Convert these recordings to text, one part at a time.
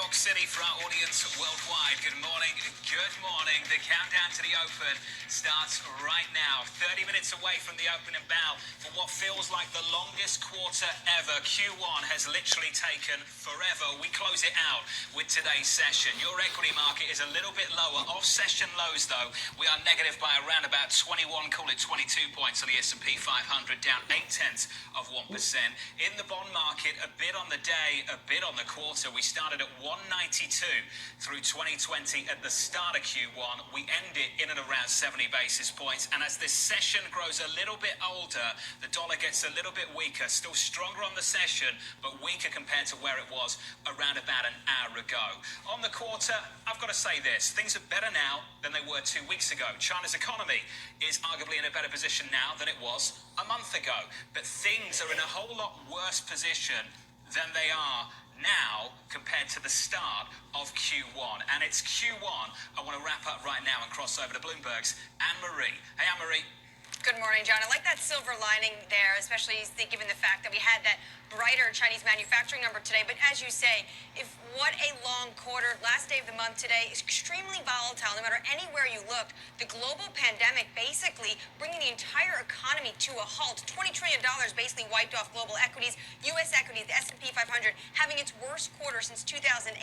York City for our audience worldwide. Good morning. Good morning. The countdown to the Open starts right now. 30 minutes away from the opening bell for what feels like the longest quarter ever. Q1 has literally taken forever. We close it out with today's session. Your equity market is a little bit lower. Off session lows, though, we are negative by around about 21, call it 22 points on the S&P 500, down 0.8%. In the bond market, a bit on the day, a bit on the quarter. We started at 192 through 2020 at the start of Q1. We end it in and around 70 basis points. And as this session grows a little bit older, the dollar gets a little bit weaker, still stronger on the session, but weaker compared to where it was around about an hour ago. On the quarter, I've got to say this. Things are better now than they were 2 weeks ago. China's economy is arguably in a better position now than it was a month ago. But things are in a whole lot worse position than they are now compared to the start of Q1. And it's Q1 I want to wrap up right now and cross over to Bloomberg's Anne-Marie. Hey, Anne-Marie. Good morning, John. I like that silver lining there, especially given the fact that we had that brighter Chinese manufacturing number today. But as you say, what a long quarter. Last day of the month today is extremely volatile. No matter anywhere you look, the global pandemic basically bringing the entire economy to a halt. $20 trillion basically wiped off global equities. U.S. equities, the S&P 500, having its worst quarter since 2008.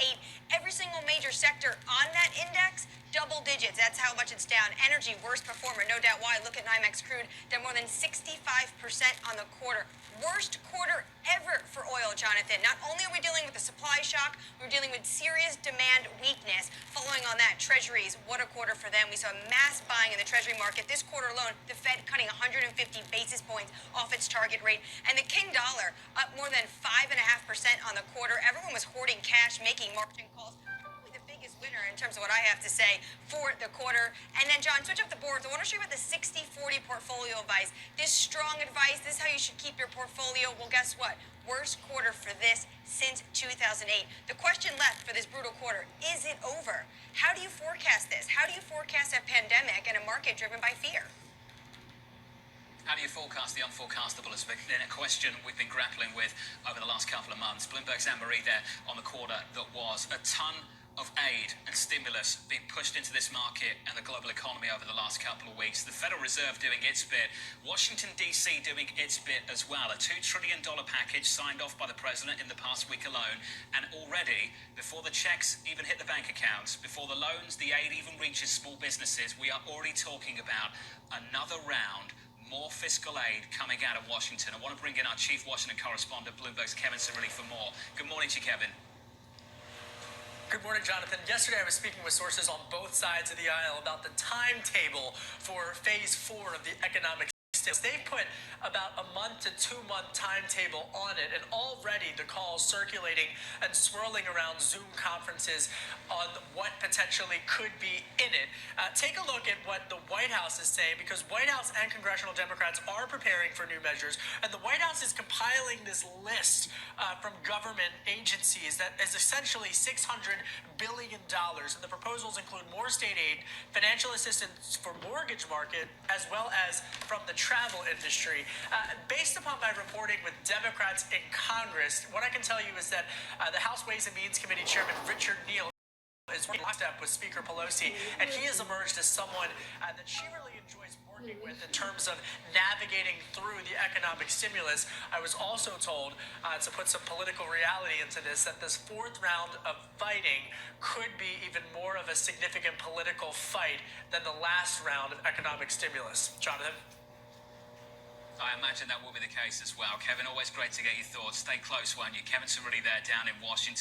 Every single major sector on that index, double digits. That's how much it's down. Energy, worst performer, no doubt why. Look at NYMEX crude. They're more than 65% on the quarter. Worst quarter ever for oil, Jonathan. Not only are we dealing with a supply shock, we're dealing with serious demand weakness. Following on that, treasuries, what a quarter for them. We saw mass buying in the treasury market. This quarter alone, the Fed cutting 150 basis points off its target rate. And the King dollar up more than 5.5% on the quarter. Everyone was hoarding cash, making margin calls. Biggest winner in terms of what I have to say for the quarter. And then, John, switch up the boards. I want to show you about the 60-40 portfolio advice. This strong advice, this is how you should keep your portfolio. Well, guess what? Worst quarter for this since 2008. The question left for this brutal quarter, is it over? How do you forecast this? How do you forecast a pandemic and a market driven by fear? How do you forecast the unforecastable? Has been a question we've been grappling with over the last couple of months. Bloomberg's Anne-Marie there on the quarter that was a ton of aid and stimulus being pushed into this market and the global economy over the last couple of weeks. The Federal Reserve doing its bit. Washington, D.C. doing its bit as well. A $2 trillion package signed off by the president in the past week alone. And already, before the checks even hit the bank accounts, before the loans, the aid even reaches small businesses, we are already talking about another round, more fiscal aid coming out of Washington. I want to bring in our chief Washington correspondent, Bloomberg's Kevin Cirilli, for more. Good morning to you, Kevin. Good morning, Jonathan. Yesterday, I was speaking with sources on both sides of the aisle about the timetable for Phase 4 of the economic stimulus. They've put about a month to 2-month timetable on it, and already the calls circulating and swirling around Zoom conferences on what potentially could be in it. Take a look at what the White House is saying, because White House and congressional Democrats are preparing for new measures, and the White House is compiling this list from government agencies that is essentially $600 billion, and the proposals include more state aid, financial assistance for mortgage market, as well as from the travel industry. Based upon my reporting with Democrats in Congress, what I can tell you is that the House Ways and Means Committee Chairman Richard Neal is locked up with Speaker Pelosi, and he has emerged as someone that she really enjoys working with in terms of navigating through the economic stimulus. I was also told, to put some political reality into this, that this 4th round of fighting could be even more of a significant political fight than the last round of economic stimulus. Jonathan? I imagine that will be the case as well. Kevin, always great to get your thoughts. Stay close, won't you? Kevin Cirilli there down in Washington.